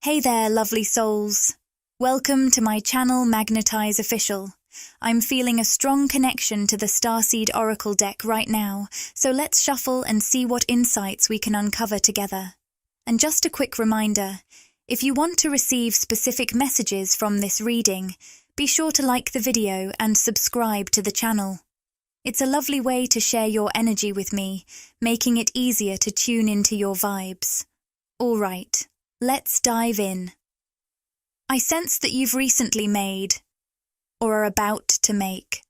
Hey there, lovely souls. Welcome to my channel Magnetize Official. I'm feeling a strong connection to the Starseed Oracle deck right now, so let's shuffle and see what insights we can uncover together. And just a quick reminder, if you want to receive specific messages from this reading, be sure to like the video and subscribe to the channel. It's a lovely way to share your energy with me, making it easier to tune into your vibes. All right. Let's dive in. I sense that you've recently made, or are about to make,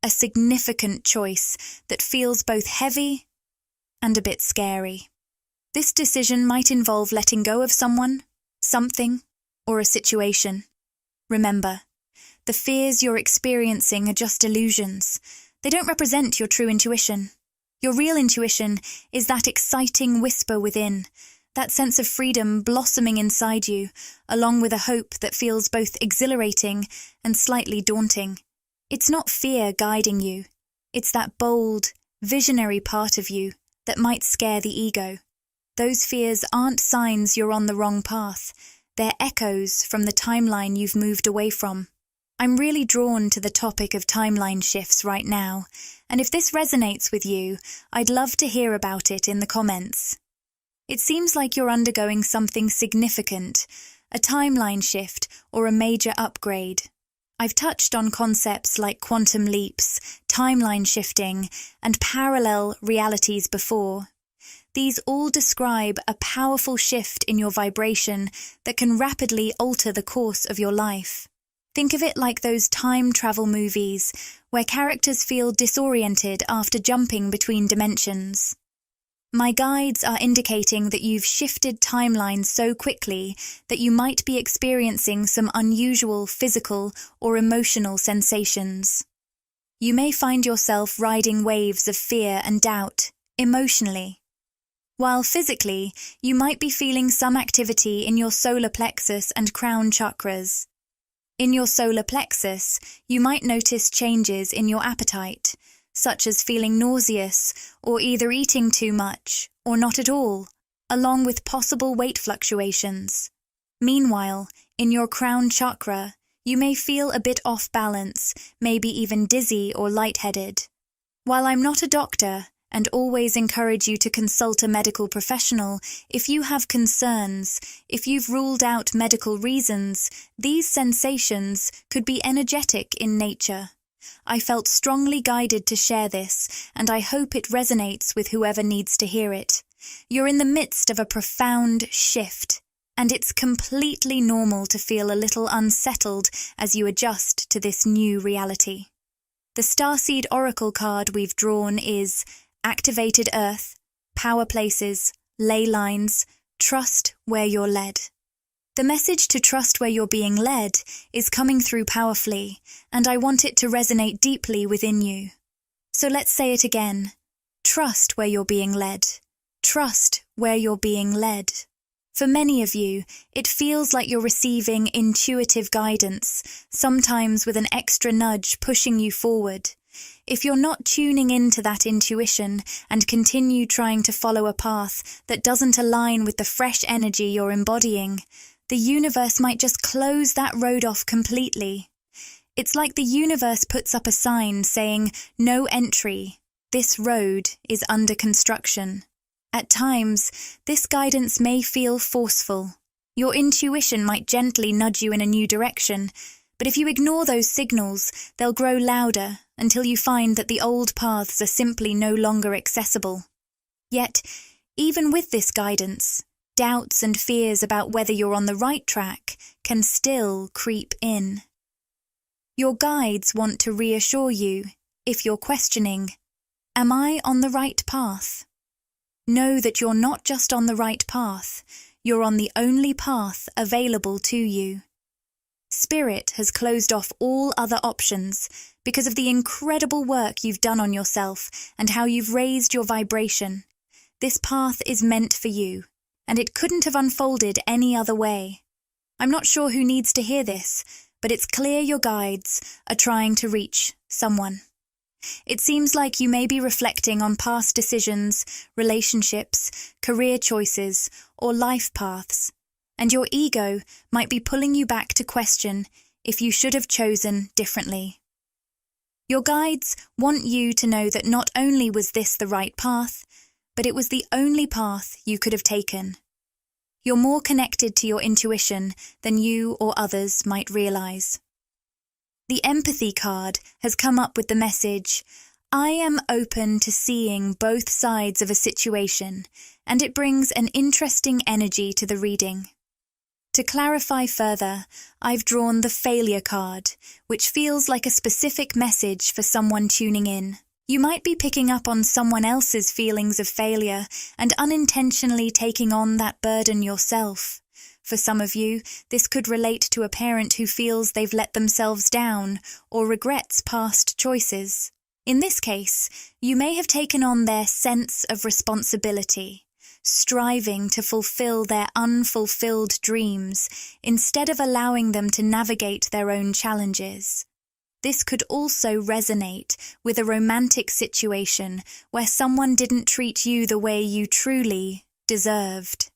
a significant choice that feels both heavy and a bit scary. This decision might involve letting go of someone, something, or a situation. Remember, the fears you're experiencing are just illusions. They don't represent your true intuition. Your real intuition is that exciting whisper within, that sense of freedom blossoming inside you, along with a hope that feels both exhilarating and slightly daunting. It's not fear guiding you. It's that bold, visionary part of you that might scare the ego. Those fears aren't signs you're on the wrong path. They're echoes from the timeline you've moved away from. I'm really drawn to the topic of timeline shifts right now, and if this resonates with you, I'd love to hear about it in the comments. It seems like you're undergoing something significant, a timeline shift or a major upgrade. I've touched on concepts like quantum leaps, timeline shifting, and parallel realities before. These all describe a powerful shift in your vibration that can rapidly alter the course of your life. Think of it like those time travel movies where characters feel disoriented after jumping between dimensions. My guides are indicating that you've shifted timelines so quickly that you might be experiencing some unusual physical or emotional sensations. You may find yourself riding waves of fear and doubt, emotionally. While physically, you might be feeling some activity in your solar plexus and crown chakras. In your solar plexus, you might notice changes in your appetite, such as feeling nauseous or either eating too much or not at all, along with possible weight fluctuations. Meanwhile, in your crown chakra, you may feel a bit off balance, maybe even dizzy or lightheaded. While I'm not a doctor and always encourage you to consult a medical professional if you have concerns, if you've ruled out medical reasons, these sensations could be energetic in nature. I felt strongly guided to share this, and I hope it resonates with whoever needs to hear it. You're in the midst of a profound shift, and it's completely normal to feel a little unsettled as you adjust to this new reality. The Starseed Oracle card we've drawn is Activated Earth, Power Places, Ley Lines, Trust Where You're Led. The message to trust where you're being led is coming through powerfully, and I want it to resonate deeply within you. So let's say it again. Trust where you're being led. Trust where you're being led. For many of you, it feels like you're receiving intuitive guidance, sometimes with an extra nudge pushing you forward. If you're not tuning into that intuition and continue trying to follow a path that doesn't align with the fresh energy you're embodying, the universe might just close that road off completely. It's like the universe puts up a sign saying, "No entry. This road is under construction." At times, this guidance may feel forceful. Your intuition might gently nudge you in a new direction, but if you ignore those signals, they'll grow louder until you find that the old paths are simply no longer accessible. Yet, even with this guidance, doubts and fears about whether you're on the right track can still creep in. Your guides want to reassure you, if you're questioning, "Am I on the right path?" Know that you're not just on the right path, you're on the only path available to you. Spirit has closed off all other options because of the incredible work you've done on yourself and how you've raised your vibration. This path is meant for you, and it couldn't have unfolded any other way. I'm not sure who needs to hear this, but it's clear your guides are trying to reach someone. It seems like you may be reflecting on past decisions, relationships, career choices, or life paths, and your ego might be pulling you back to question if you should have chosen differently. Your guides want you to know that not only was this the right path, but it was the only path you could have taken. You're more connected to your intuition than you or others might realize. The empathy card has come up with the message, I am open to seeing both sides of a situation, and it brings an interesting energy to the reading. To clarify further, I've drawn the failure card, which feels like a specific message for someone tuning in. You might be picking up on someone else's feelings of failure and unintentionally taking on that burden yourself. For some of you, this could relate to a parent who feels they've let themselves down or regrets past choices. In this case, you may have taken on their sense of responsibility, striving to fulfill their unfulfilled dreams instead of allowing them to navigate their own challenges. This could also resonate with a romantic situation where someone didn't treat you the way you truly deserved.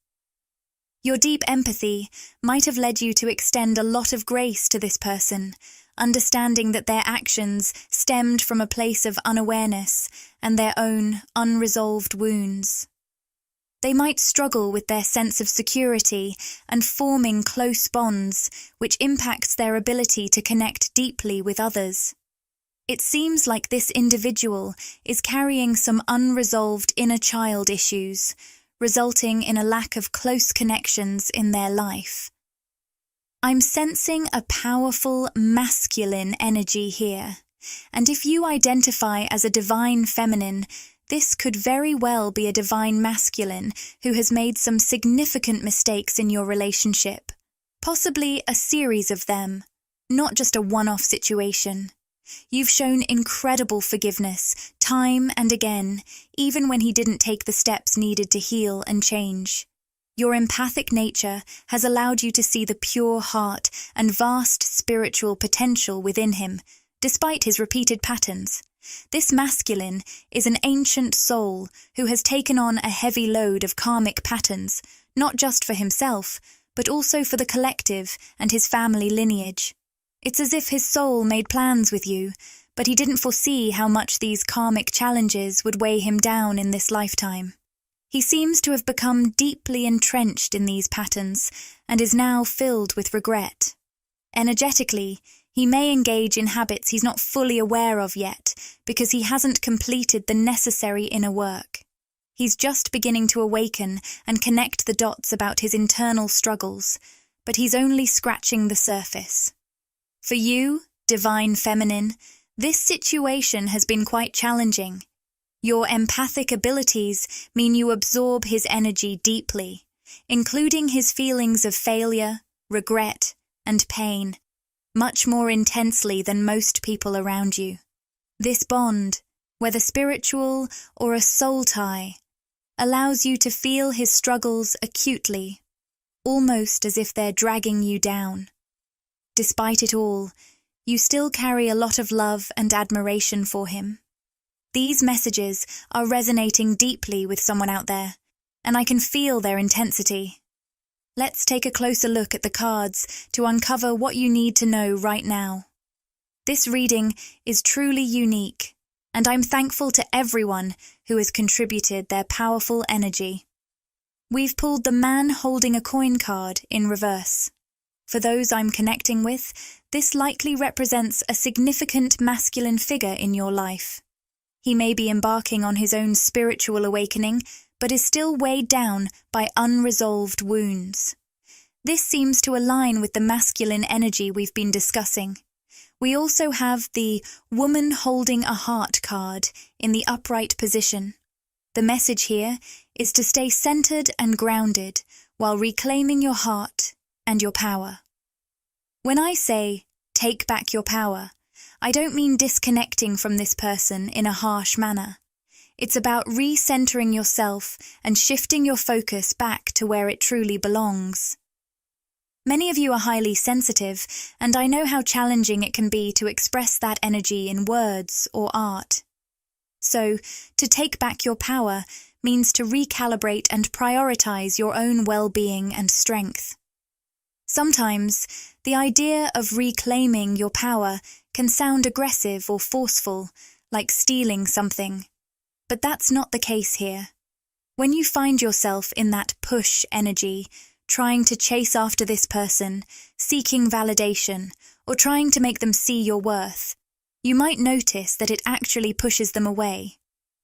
Your deep empathy might have led you to extend a lot of grace to this person, understanding that their actions stemmed from a place of unawareness and their own unresolved wounds. They might struggle with their sense of security and forming close bonds, which impacts their ability to connect deeply with others. It seems like this individual is carrying some unresolved inner child issues, resulting in a lack of close connections in their life. I'm sensing a powerful masculine energy here, and if you identify as a divine feminine, this could very well be a divine masculine who has made some significant mistakes in your relationship, possibly a series of them, not just a one-off situation. You've shown incredible forgiveness, time and again, even when he didn't take the steps needed to heal and change. Your empathic nature has allowed you to see the pure heart and vast spiritual potential within him, despite his repeated patterns. This masculine is an ancient soul who has taken on a heavy load of karmic patterns, not just for himself, but also for the collective and his family lineage. It's as if his soul made plans with you, but he didn't foresee how much these karmic challenges would weigh him down in this lifetime. He seems to have become deeply entrenched in these patterns and is now filled with regret. Energetically, he may engage in habits he's not fully aware of yet because he hasn't completed the necessary inner work. He's just beginning to awaken and connect the dots about his internal struggles, but he's only scratching the surface. For you, divine feminine, this situation has been quite challenging. Your empathic abilities mean you absorb his energy deeply, including his feelings of failure, regret, and pain, much more intensely than most people around you. This bond, whether spiritual or a soul tie, allows you to feel his struggles acutely, almost as if they're dragging you down. Despite it all, you still carry a lot of love and admiration for him. These messages are resonating deeply with someone out there, and I can feel their intensity. Let's take a closer look at the cards to uncover what you need to know right now. This reading is truly unique, and I'm thankful to everyone who has contributed their powerful energy. We've pulled the man holding a coin card in reverse. For those I'm connecting with, this likely represents a significant masculine figure in your life. He may be embarking on his own spiritual awakening, but is still weighed down by unresolved wounds. This seems to align with the masculine energy we've been discussing. We also have the woman holding a heart card in the upright position. The message here is to stay centered and grounded while reclaiming your heart and your power. When I say, take back your power, I don't mean disconnecting from this person in a harsh manner. It's about recentering yourself and shifting your focus back to where it truly belongs. Many of you are highly sensitive, and I know how challenging it can be to express that energy in words or art. So, to take back your power means to recalibrate and prioritize your own well-being and strength. Sometimes, the idea of reclaiming your power can sound aggressive or forceful, like stealing something. But that's not the case here. When you find yourself in that push energy, trying to chase after this person, seeking validation, or trying to make them see your worth, you might notice that it actually pushes them away.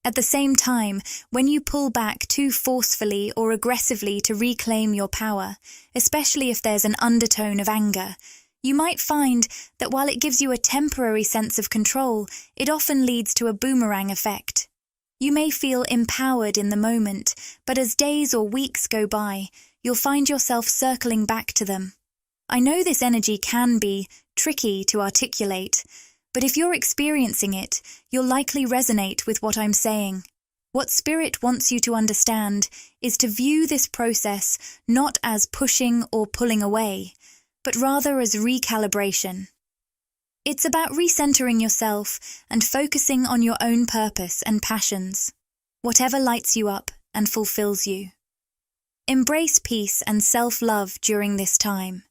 At the same time, when you pull back too forcefully or aggressively to reclaim your power, especially if there's an undertone of anger, you might find that while it gives you a temporary sense of control, it often leads to a boomerang effect. You may feel empowered in the moment, but as days or weeks go by, you'll find yourself circling back to them. I know this energy can be tricky to articulate, but if you're experiencing it, you'll likely resonate with what I'm saying. What Spirit wants you to understand is to view this process not as pushing or pulling away, but rather as recalibration. It's about recentering yourself and focusing on your own purpose and passions, whatever lights you up and fulfills you. Embrace peace and self-love during this time.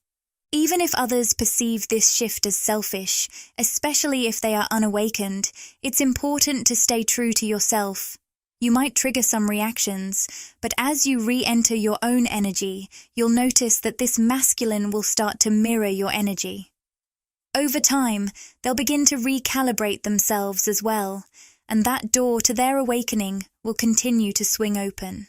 Even if others perceive this shift as selfish, especially if they are unawakened, it's important to stay true to yourself. You might trigger some reactions, but as you re-enter your own energy, you'll notice that this masculine will start to mirror your energy. Over time, they'll begin to recalibrate themselves as well, and that door to their awakening will continue to swing open.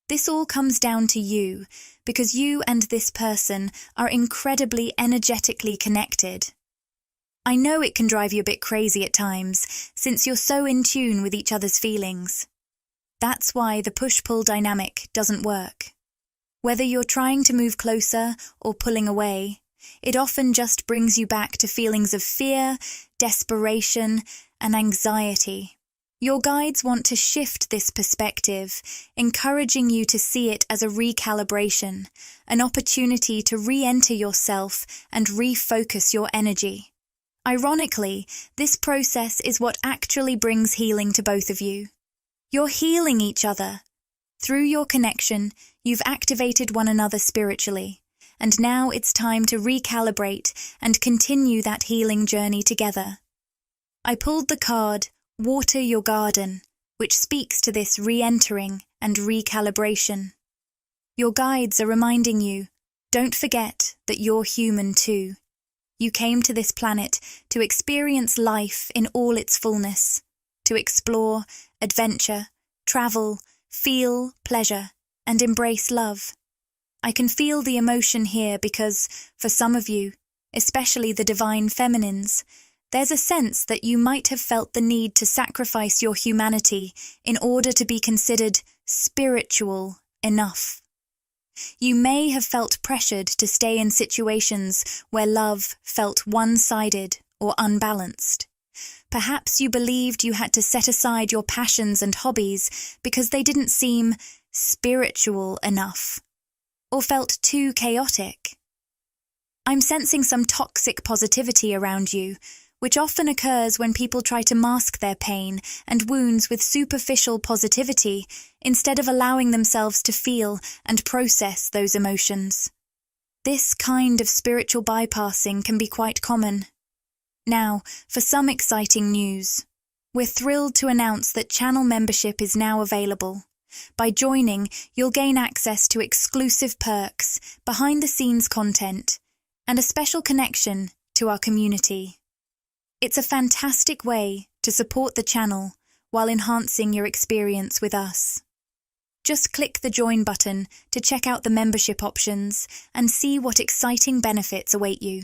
This all comes down to you, because you and this person are incredibly energetically connected. I know it can drive you a bit crazy at times, since you're so in tune with each other's feelings. That's why the push-pull dynamic doesn't work. Whether you're trying to move closer or pulling away, it often just brings you back to feelings of fear, desperation, and anxiety. Your guides want to shift this perspective, encouraging you to see it as a recalibration, an opportunity to re-enter yourself and refocus your energy. Ironically, this process is what actually brings healing to both of you. You're healing each other. Through your connection, you've activated one another spiritually, and now it's time to recalibrate and continue that healing journey together. I pulled the card, Water Your Garden, which speaks to this re-entering and recalibration. Your guides are reminding you, don't forget that you're human too. You came to this planet to experience life in all its fullness, to explore, adventure, travel, feel pleasure, and embrace love. I can feel the emotion here because, for some of you, especially the divine feminines, there's a sense that you might have felt the need to sacrifice your humanity in order to be considered spiritual enough. You may have felt pressured to stay in situations where love felt one-sided or unbalanced. Perhaps you believed you had to set aside your passions and hobbies because they didn't seem spiritual enough, or felt too chaotic. I'm sensing some toxic positivity around you, which often occurs when people try to mask their pain and wounds with superficial positivity instead of allowing themselves to feel and process those emotions. This kind of spiritual bypassing can be quite common. Now, for some exciting news. We're thrilled to announce that channel membership is now available. By joining, you'll gain access to exclusive perks, behind-the-scenes content, and a special connection to our community. It's a fantastic way to support the channel while enhancing your experience with us. Just click the join button to check out the membership options and see what exciting benefits await you.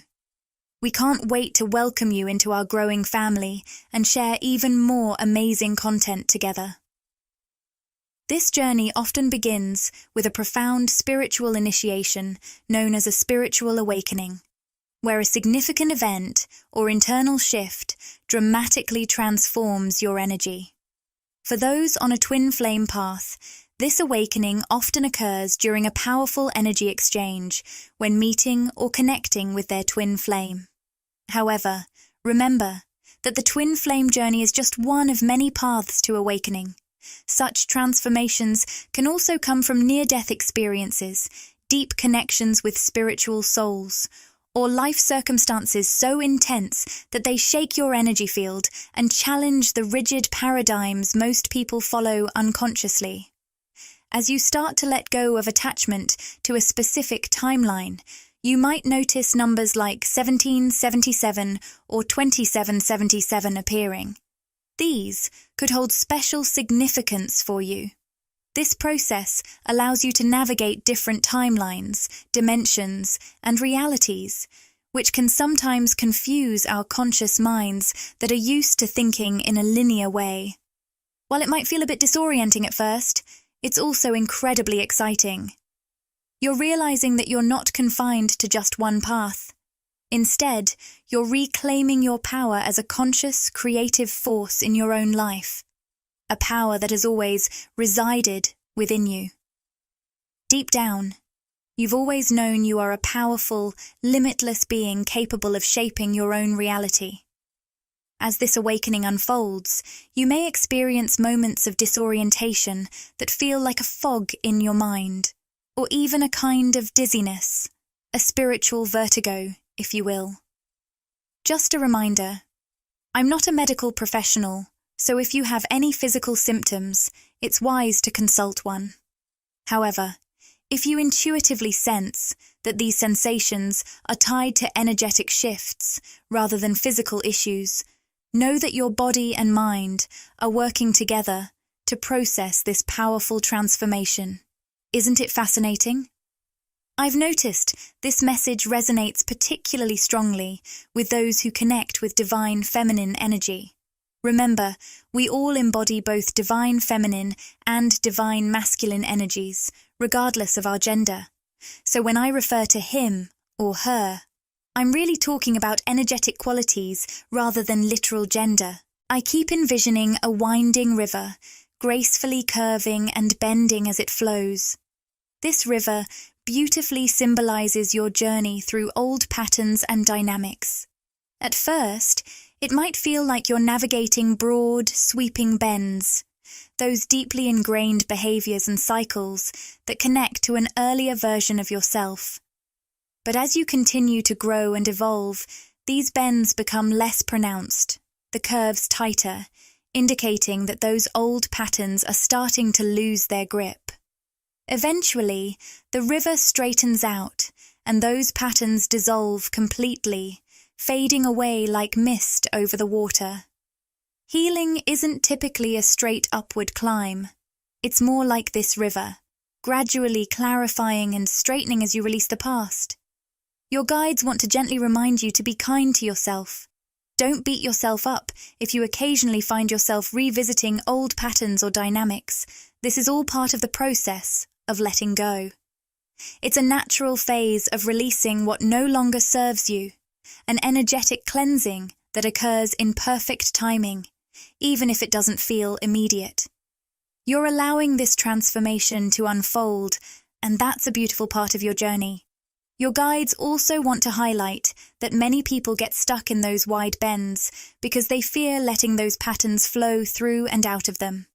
We can't wait to welcome you into our growing family and share even more amazing content together. This journey often begins with a profound spiritual initiation known as a spiritual awakening, where a significant event or internal shift dramatically transforms your energy. For those on a twin flame path, this awakening often occurs during a powerful energy exchange when meeting or connecting with their twin flame. However, remember that the twin flame journey is just one of many paths to awakening. Such transformations can also come from near-death experiences, deep connections with spiritual souls, or life circumstances so intense that they shake your energy field and challenge the rigid paradigms most people follow unconsciously. As you start to let go of attachment to a specific timeline, you might notice numbers like 1777 or 2777 appearing. These could hold special significance for you. This process allows you to navigate different timelines, dimensions, and realities, which can sometimes confuse our conscious minds that are used to thinking in a linear way. While it might feel a bit disorienting at first, it's also incredibly exciting. You're realizing that you're not confined to just one path. Instead, you're reclaiming your power as a conscious, creative force in your own life. A power that has always resided within you. Deep down, you've always known you are a powerful, limitless being capable of shaping your own reality. As this awakening unfolds, you may experience moments of disorientation that feel like a fog in your mind, or even a kind of dizziness, a spiritual vertigo, if you will. Just a reminder, I'm not a medical professional, so if you have any physical symptoms, it's wise to consult one. However, if you intuitively sense that these sensations are tied to energetic shifts rather than physical issues, know that your body and mind are working together to process this powerful transformation. Isn't it fascinating? I've noticed this message resonates particularly strongly with those who connect with divine feminine energy. Remember, we all embody both divine feminine and divine masculine energies, regardless of our gender. So when I refer to him or her, I'm really talking about energetic qualities rather than literal gender. I keep envisioning a winding river, gracefully curving and bending as it flows. This river beautifully symbolizes your journey through old patterns and dynamics. At first, it might feel like you're navigating broad, sweeping bends, those deeply ingrained behaviors and cycles that connect to an earlier version of yourself. But as you continue to grow and evolve, these bends become less pronounced, the curves tighter, indicating that those old patterns are starting to lose their grip. Eventually, the river straightens out, and those patterns dissolve completely, fading away like mist over the water. Healing isn't typically a straight upward climb. It's more like this river, gradually clarifying and straightening as you release the past. Your guides want to gently remind you to be kind to yourself. Don't beat yourself up if you occasionally find yourself revisiting old patterns or dynamics. This is all part of the process of letting go. It's a natural phase of releasing what no longer serves you, an energetic cleansing that occurs in perfect timing, even if it doesn't feel immediate. You're allowing this transformation to unfold, and that's a beautiful part of your journey. Your guides also want to highlight that many people get stuck in those wide bends because they fear letting those patterns flow through and out of them.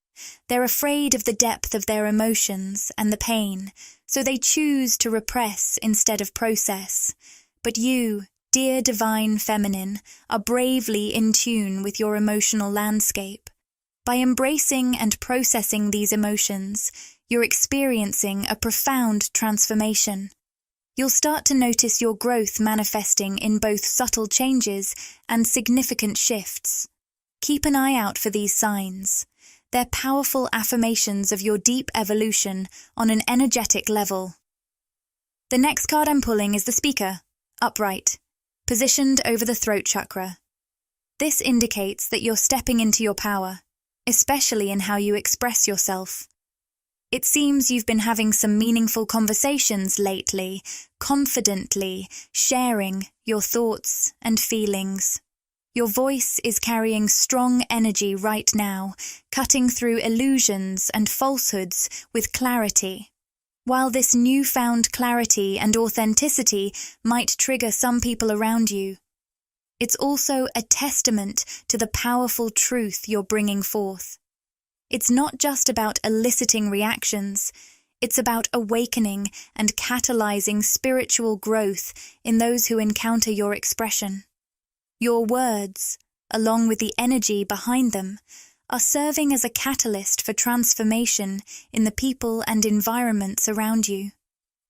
They're afraid of the depth of their emotions and the pain, so they choose to repress instead of process. But you, dear divine feminine, are bravely in tune with your emotional landscape. By embracing and processing these emotions, you're experiencing a profound transformation. You'll start to notice your growth manifesting in both subtle changes and significant shifts. Keep an eye out for these signs. They're powerful affirmations of your deep evolution on an energetic level. The next card I'm pulling is the Speaker, upright, positioned over the throat chakra. This indicates that you're stepping into your power, especially in how you express yourself. It seems you've been having some meaningful conversations lately, confidently sharing your thoughts and feelings. Your voice is carrying strong energy right now, cutting through illusions and falsehoods with clarity. While this newfound clarity and authenticity might trigger some people around you, it's also a testament to the powerful truth you're bringing forth. It's not just about eliciting reactions, It's about awakening and catalyzing spiritual growth in those who encounter your expression. Your words, along with the energy behind them, are serving as a catalyst for transformation in the people and environments around you.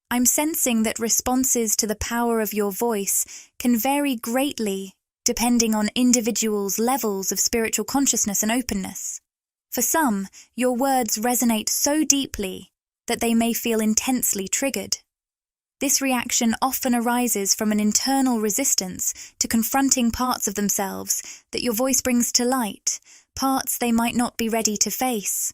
I'm sensing that responses to the power of your voice can vary greatly depending on individuals' levels of spiritual consciousness and openness. For some, your words resonate so deeply that they may feel intensely triggered. This reaction often arises from an internal resistance to confronting parts of themselves that your voice brings to light, parts they might not be ready to face.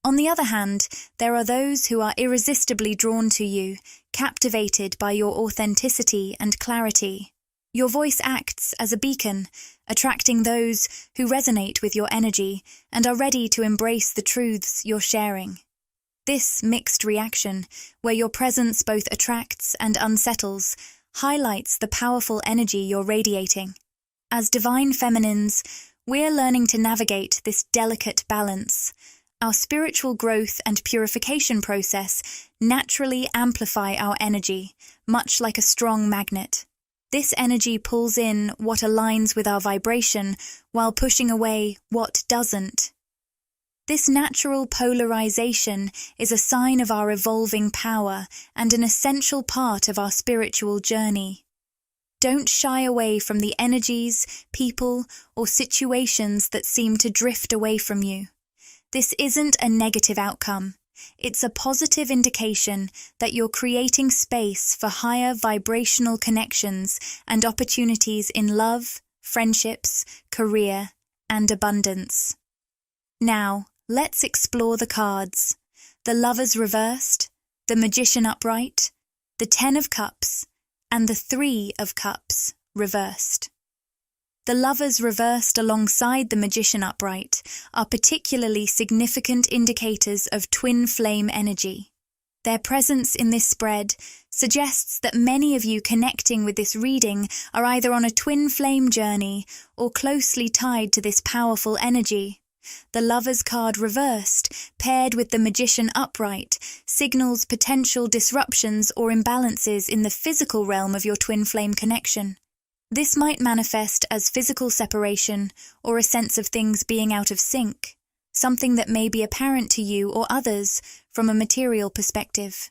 On the other hand, there are those who are irresistibly drawn to you, captivated by your authenticity and clarity. Your voice acts as a beacon, attracting those who resonate with your energy and are ready to embrace the truths you're sharing. This mixed reaction, where your presence both attracts and unsettles, highlights the powerful energy you're radiating. As divine feminines, we're learning to navigate this delicate balance. Our spiritual growth and purification process naturally amplify our energy, much like a strong magnet. This energy pulls in what aligns with our vibration while pushing away what doesn't. This natural polarization is a sign of our evolving power and an essential part of our spiritual journey. Don't shy away from the energies, people, or situations that seem to drift away from you. This isn't a negative outcome. It's a positive indication that you're creating space for higher vibrational connections and opportunities in love, friendships, career, and abundance. Now, let's explore the cards. The Lovers reversed, the Magician upright, the Ten of Cups, and the Three of Cups reversed. The Lovers reversed alongside the Magician upright are particularly significant indicators of twin flame energy. Their presence in this spread suggests that many of you connecting with this reading are either on a twin flame journey or closely tied to this powerful energy. The Lovers card reversed, paired with the Magician upright, signals potential disruptions or imbalances in the physical realm of your twin flame connection. This might manifest as physical separation or a sense of things being out of sync, something that may be apparent to you or others from a material perspective.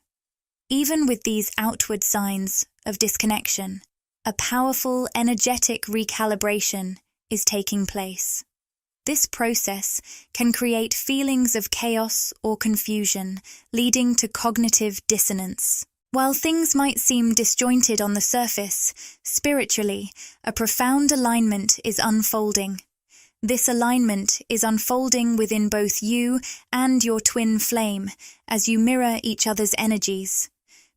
Even with these outward signs of disconnection, a powerful, energetic recalibration is taking place. This process can create feelings of chaos or confusion, leading to cognitive dissonance. While things might seem disjointed on the surface, spiritually, a profound alignment is unfolding. This alignment is unfolding within both you and your twin flame as you mirror each other's energies.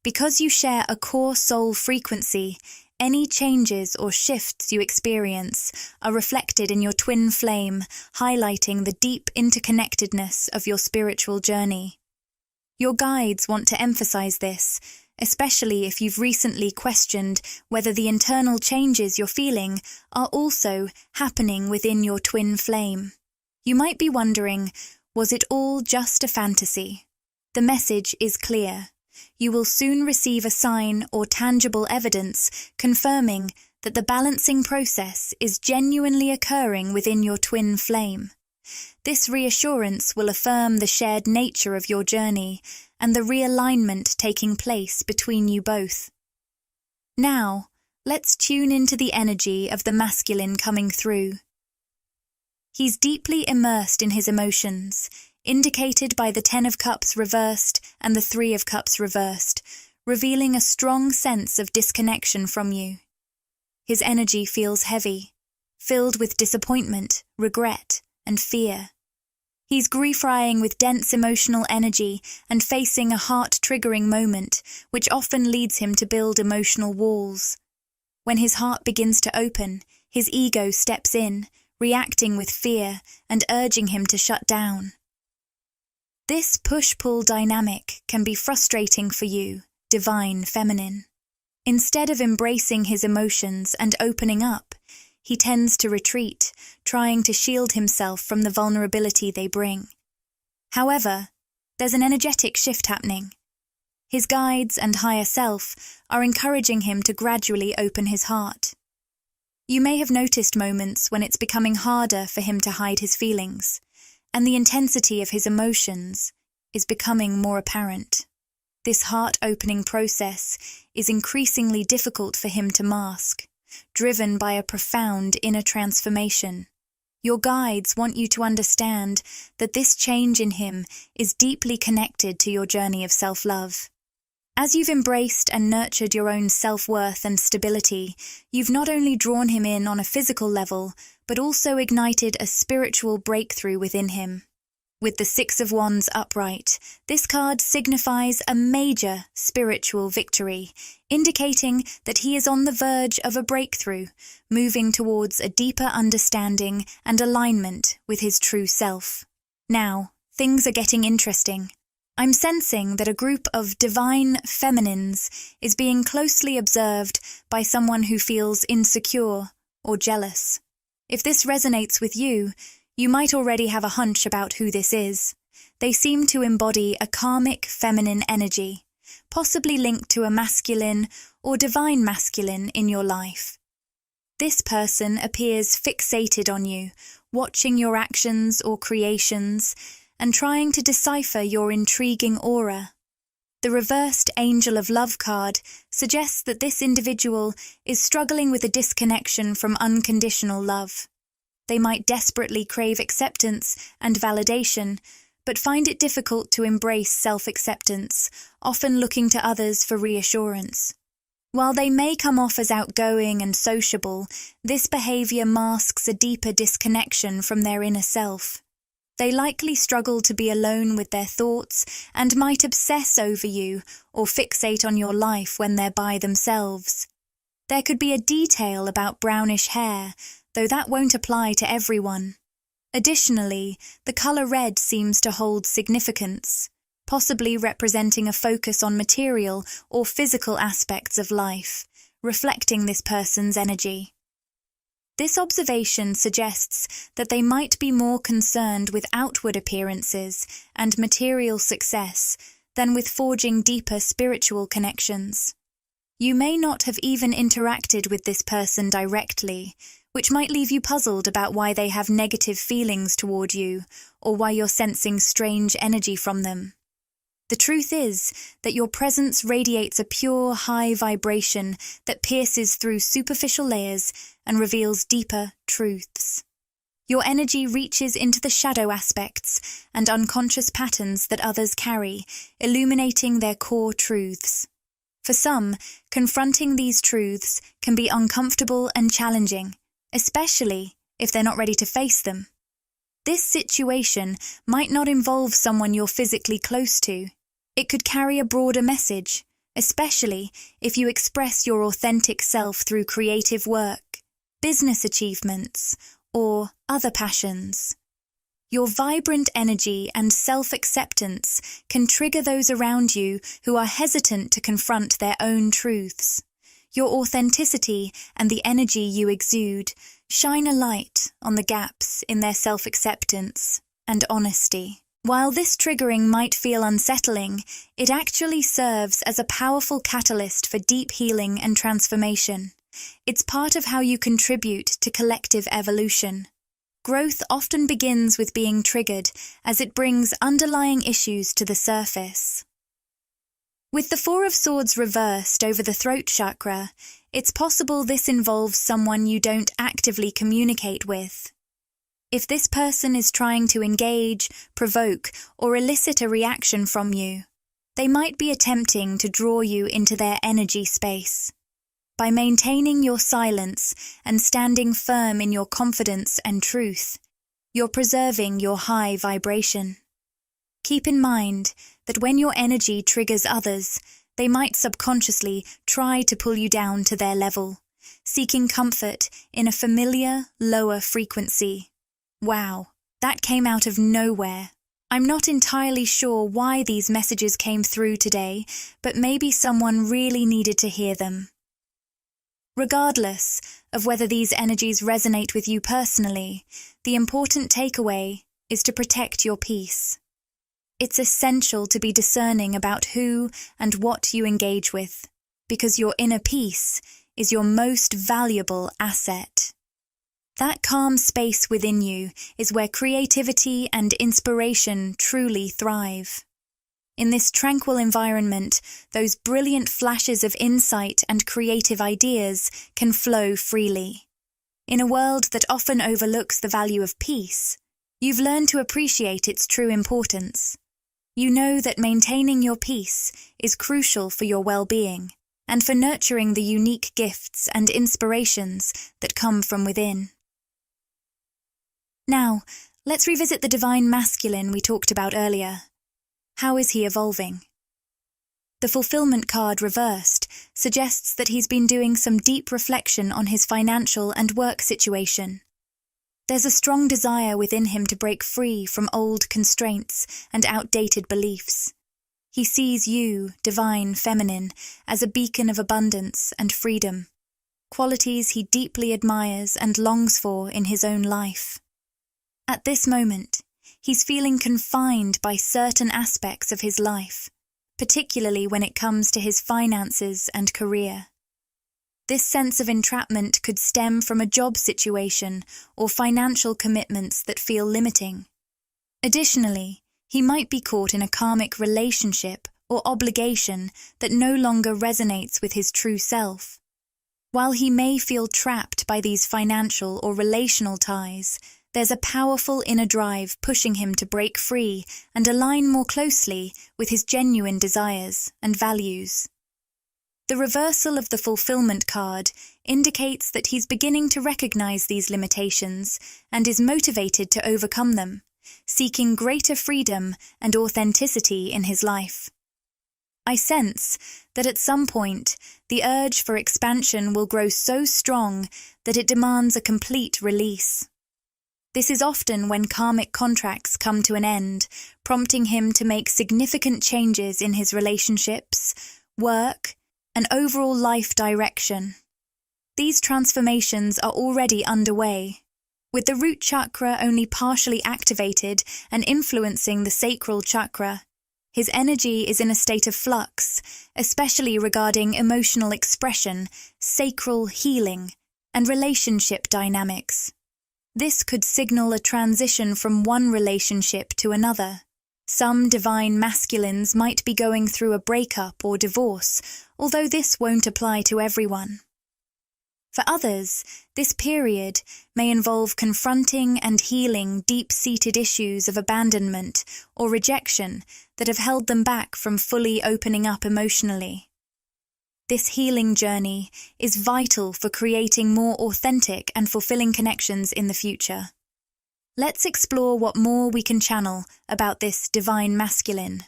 Because you share a core soul frequency, any changes or shifts you experience are reflected in your twin flame, highlighting the deep interconnectedness of your spiritual journey. Your guides want to emphasize this, especially if you've recently questioned whether the internal changes you're feeling are also happening within your twin flame. You might be wondering, was it all just a fantasy? The message is clear. You will soon receive a sign or tangible evidence confirming that the balancing process is genuinely occurring within your twin flame. This reassurance will affirm the shared nature of your journey and the realignment taking place between you both. Now, let's tune into the energy of the masculine coming through. He's deeply immersed in his emotions, indicated by the Ten of Cups reversed and the Three of Cups reversed, revealing a strong sense of disconnection from you. His energy feels heavy, filled with disappointment, regret, and fear. He's grief-rying with dense emotional energy and facing a heart-triggering moment, which often leads him to build emotional walls. When his heart begins to open, his ego steps in, reacting with fear and urging him to shut down. This push-pull dynamic can be frustrating for you, divine feminine. Instead of embracing his emotions and opening up, he tends to retreat, trying to shield himself from the vulnerability they bring. However, there's an energetic shift happening. His guides and higher self are encouraging him to gradually open his heart. You may have noticed moments when it's becoming harder for him to hide his feelings, and the intensity of his emotions is becoming more apparent. This heart-opening process is increasingly difficult for him to mask, driven by a profound inner transformation. Your guides want you to understand that this change in him is deeply connected to your journey of self-love. As you've embraced and nurtured your own self-worth and stability, you've not only drawn him in on a physical level, but also ignited a spiritual breakthrough within him. With the Six of Wands upright, this card signifies a major spiritual victory, indicating that he is on the verge of a breakthrough, moving towards a deeper understanding and alignment with his true self. Now, things are getting interesting. I'm sensing that a group of divine feminines is being closely observed by someone who feels insecure or jealous. If this resonates with you, you might already have a hunch about who this is. They seem to embody a karmic feminine energy, possibly linked to a masculine or divine masculine in your life. This person appears fixated on you, watching your actions or creations, and trying to decipher your intriguing aura. The reversed Angel of Love card suggests that this individual is struggling with a disconnection from unconditional love. They might desperately crave acceptance and validation, but find it difficult to embrace self-acceptance, often looking to others for reassurance. While they may come off as outgoing and sociable, this behavior masks a deeper disconnection from their inner self. They likely struggle to be alone with their thoughts and might obsess over you or fixate on your life when they're by themselves. There could be a detail about brownish hair, though that won't apply to everyone. Additionally, the colour red seems to hold significance, possibly representing a focus on material or physical aspects of life, reflecting this person's energy. This observation suggests that they might be more concerned with outward appearances and material success than with forging deeper spiritual connections. You may not have even interacted with this person directly, which might leave you puzzled about why they have negative feelings toward you or why you're sensing strange energy from them. The truth is that your presence radiates a pure, high vibration that pierces through superficial layers and reveals deeper truths. Your energy reaches into the shadow aspects and unconscious patterns that others carry, illuminating their core truths. For some, confronting these truths can be uncomfortable and challenging, especially if they're not ready to face them. This situation might not involve someone you're physically close to. It could carry a broader message, especially if you express your authentic self through creative work, business achievements, or other passions. Your vibrant energy and self-acceptance can trigger those around you who are hesitant to confront their own truths. Your authenticity and the energy you exude shine a light on the gaps in their self-acceptance and honesty. While this triggering might feel unsettling, it actually serves as a powerful catalyst for deep healing and transformation. It's part of how you contribute to collective evolution. Growth often begins with being triggered, as it brings underlying issues to the surface. With the Four of Swords reversed over the throat chakra, it's possible this involves someone you don't actively communicate with. If this person is trying to engage, provoke, or elicit a reaction from you, they might be attempting to draw you into their energy space. By maintaining your silence and standing firm in your confidence and truth, you're preserving your high vibration. Keep in mind that when your energy triggers others, they might subconsciously try to pull you down to their level, seeking comfort in a familiar, lower frequency. Wow, that came out of nowhere. I'm not entirely sure why these messages came through today, but maybe someone really needed to hear them. Regardless of whether these energies resonate with you personally, the important takeaway is to protect your peace. it's essential to be discerning about who and what you engage with, because your inner peace is your most valuable asset. That calm space within you is where creativity and inspiration truly thrive. In this tranquil environment, those brilliant flashes of insight and creative ideas can flow freely. In a world that often overlooks the value of peace, you've learned to appreciate its true importance. You know that maintaining your peace is crucial for your well-being and for nurturing the unique gifts and inspirations that come from within. Now, let's revisit the divine masculine we talked about earlier. How is he evolving? The fulfillment card reversed suggests that he's been doing some deep reflection on his financial and work situation. There's a strong desire within him to break free from old constraints and outdated beliefs. He sees you, divine feminine, as a beacon of abundance and freedom, qualities he deeply admires and longs for in his own life. At this moment, he's feeling confined by certain aspects of his life, particularly when it comes to his finances and career. This sense of entrapment could stem from a job situation or financial commitments that feel limiting. Additionally, he might be caught in a karmic relationship or obligation that no longer resonates with his true self. While he may feel trapped by these financial or relational ties, there's a powerful inner drive pushing him to break free and align more closely with his genuine desires and values. The reversal of the fulfillment card indicates that he's beginning to recognize these limitations and is motivated to overcome them, seeking greater freedom and authenticity in his life. I sense that at some point, the urge for expansion will grow so strong that it demands a complete release. This is often when karmic contracts come to an end, prompting him to make significant changes in his relationships, work, and overall life direction. These transformations are already underway, with the root chakra only partially activated and influencing the sacral chakra. His energy is in a state of flux, especially regarding emotional expression, sacral healing, and relationship dynamics. This could signal a transition from one relationship to another. Some divine masculines might be going through a breakup or divorce, although this won't apply to everyone. For others, this period may involve confronting and healing deep-seated issues of abandonment or rejection that have held them back from fully opening up emotionally. This healing journey is vital for creating more authentic and fulfilling connections in the future. Let's explore what more we can channel about this divine masculine.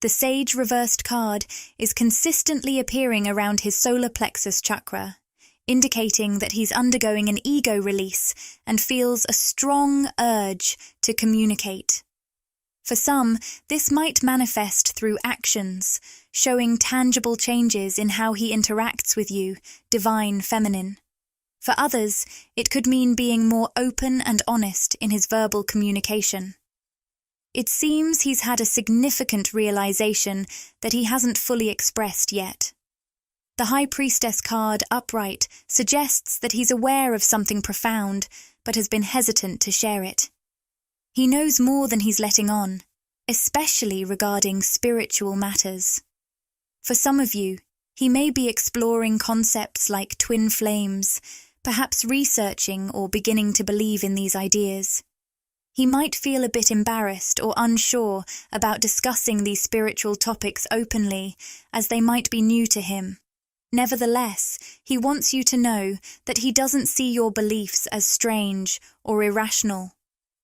The Sage reversed card is consistently appearing around his solar plexus chakra, indicating that he's undergoing an ego release and feels a strong urge to communicate. For some, this might manifest through actions, showing tangible changes in how he interacts with you, divine feminine. For others, it could mean being more open and honest in his verbal communication. It seems he's had a significant realization that he hasn't fully expressed yet. The High Priestess card upright suggests that he's aware of something profound, but has been hesitant to share it. He knows more than he's letting on, especially regarding spiritual matters. For some of you, he may be exploring concepts like twin flames, perhaps researching or beginning to believe in these ideas. He might feel a bit embarrassed or unsure about discussing these spiritual topics openly, as they might be new to him. Nevertheless, he wants you to know that he doesn't see your beliefs as strange or irrational.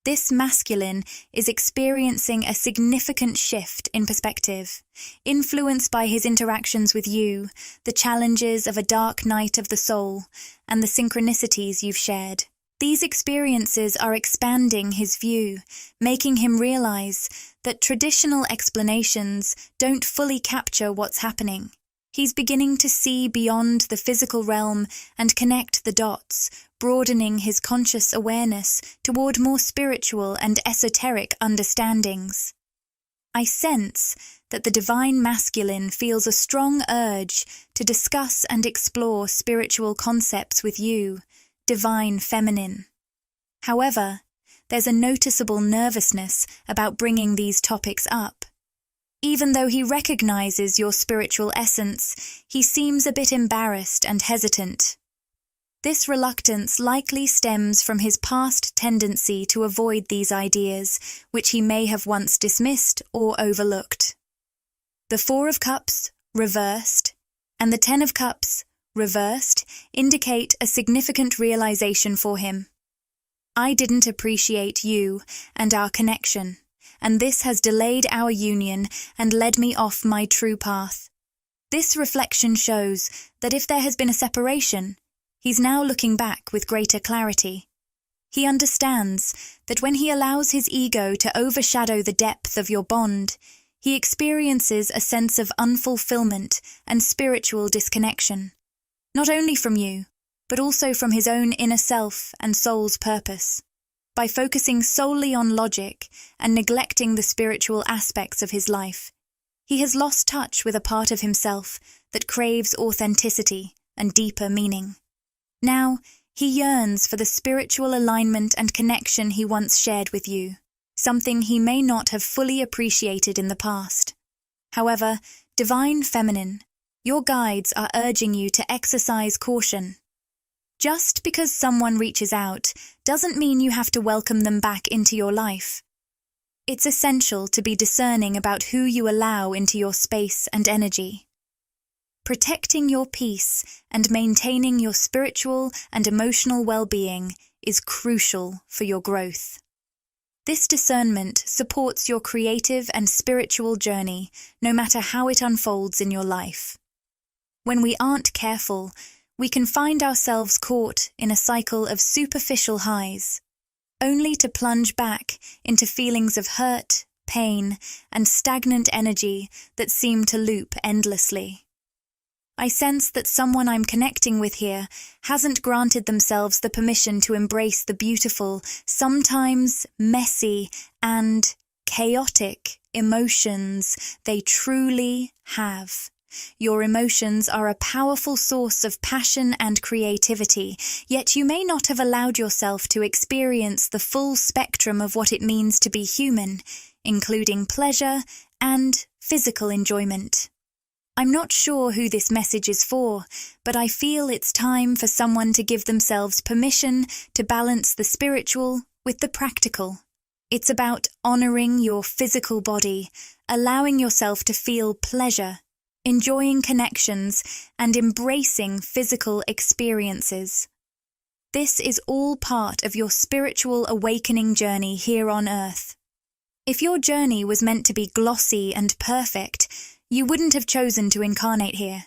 This masculine is experiencing a significant shift in perspective, influenced by his interactions with you, the challenges of a dark night of the soul, and the synchronicities you've shared. These experiences are expanding his view, making him realize that traditional explanations don't fully capture what's happening. He's beginning to see beyond the physical realm and connect the dots, broadening his conscious awareness toward more spiritual and esoteric understandings. I sense that the divine masculine feels a strong urge to discuss and explore spiritual concepts with you, divine feminine. However, there's a noticeable nervousness about bringing these topics up. Even though he recognizes your spiritual essence, he seems a bit embarrassed and hesitant. This reluctance likely stems from his past tendency to avoid these ideas, which he may have once dismissed or overlooked. The Four of Cups, reversed, and the Ten of Cups, reversed, indicate a significant realization for him. I didn't appreciate you and our connection, and this has delayed our union and led me off my true path. This reflection shows that if there has been a separation, he's now looking back with greater clarity. He understands that when he allows his ego to overshadow the depth of your bond, he experiences a sense of unfulfillment and spiritual disconnection, not only from you, but also from his own inner self and soul's purpose. By focusing solely on logic and neglecting the spiritual aspects of his life, he has lost touch with a part of himself that craves authenticity and deeper meaning. Now, he yearns for the spiritual alignment and connection he once shared with you, something he may not have fully appreciated in the past. However, divine feminine, your guides are urging you to exercise caution. Just because someone reaches out doesn't mean you have to welcome them back into your life. It's essential to be discerning about who you allow into your space and energy. Protecting your peace and maintaining your spiritual and emotional well-being is crucial for your growth. This discernment supports your creative and spiritual journey, no matter how it unfolds in your life. When we aren't careful, we can find ourselves caught in a cycle of superficial highs, only to plunge back into feelings of hurt, pain, and stagnant energy that seem to loop endlessly. I sense that someone I'm connecting with here hasn't granted themselves the permission to embrace the beautiful, sometimes messy, and chaotic emotions they truly have. Your emotions are a powerful source of passion and creativity, yet you may not have allowed yourself to experience the full spectrum of what it means to be human, including pleasure and physical enjoyment. I'm not sure who this message is for, but I feel it's time for someone to give themselves permission to balance the spiritual with the practical. It's about honoring your physical body, allowing yourself to feel pleasure, enjoying connections, and embracing physical experiences. This is all part of your spiritual awakening journey here on Earth. If your journey was meant to be glossy and perfect, you wouldn't have chosen to incarnate here.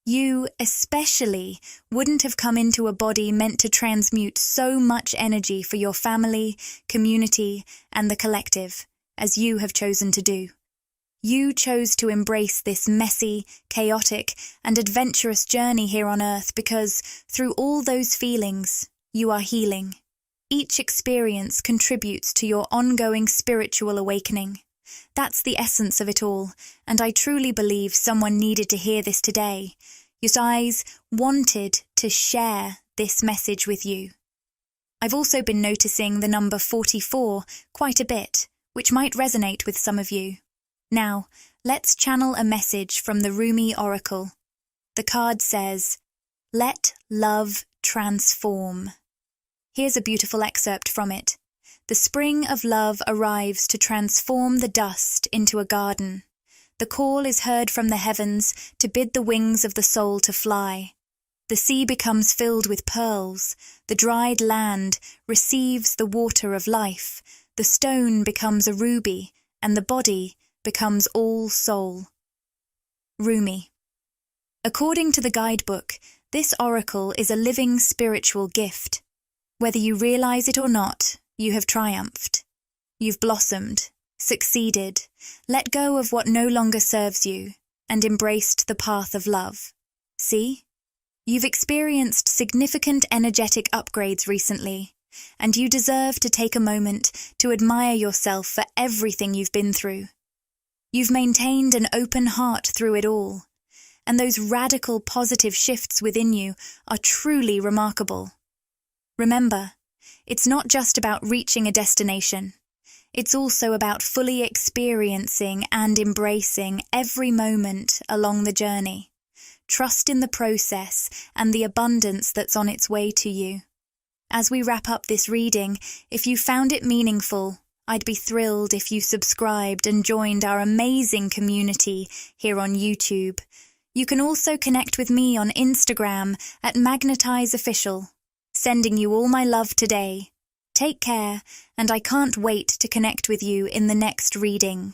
You, especially, wouldn't have come into a body meant to transmute so much energy for your family, community, and the collective, as you have chosen to do. You chose to embrace this messy, chaotic, and adventurous journey here on Earth because, through all those feelings, you are healing. Each experience contributes to your ongoing spiritual awakening. That's the essence of it all, and I truly believe someone needed to hear this today. Your eyes wanted to share this message with you. I've also been noticing the number 44 quite a bit, which might resonate with some of you. Now, let's channel a message from the Rumi Oracle. The card says, "Let love transform." Here's a beautiful excerpt from it. The spring of love arrives to transform the dust into a garden. The call is heard from the heavens to bid the wings of the soul to fly. The sea becomes filled with pearls. The dried land receives the water of life. The stone becomes a ruby, and the body becomes all soul. Rumi. According to the guidebook, this oracle is a living spiritual gift. Whether you realize it or not, you have triumphed. You've blossomed, succeeded, let go of what no longer serves you, and embraced the path of love. See? You've experienced significant energetic upgrades recently, and you deserve to take a moment to admire yourself for everything you've been through. You've maintained an open heart through it all, and those radical positive shifts within you are truly remarkable. Remember, it's not just about reaching a destination. It's also about fully experiencing and embracing every moment along the journey. Trust in the process and the abundance that's on its way to you. As we wrap up this reading, if you found it meaningful, I'd be thrilled if you subscribed and joined our amazing community here on YouTube. You can also connect with me on Instagram at Magnetize Official. Sending you all my love today. Take care, and I can't wait to connect with you in the next reading.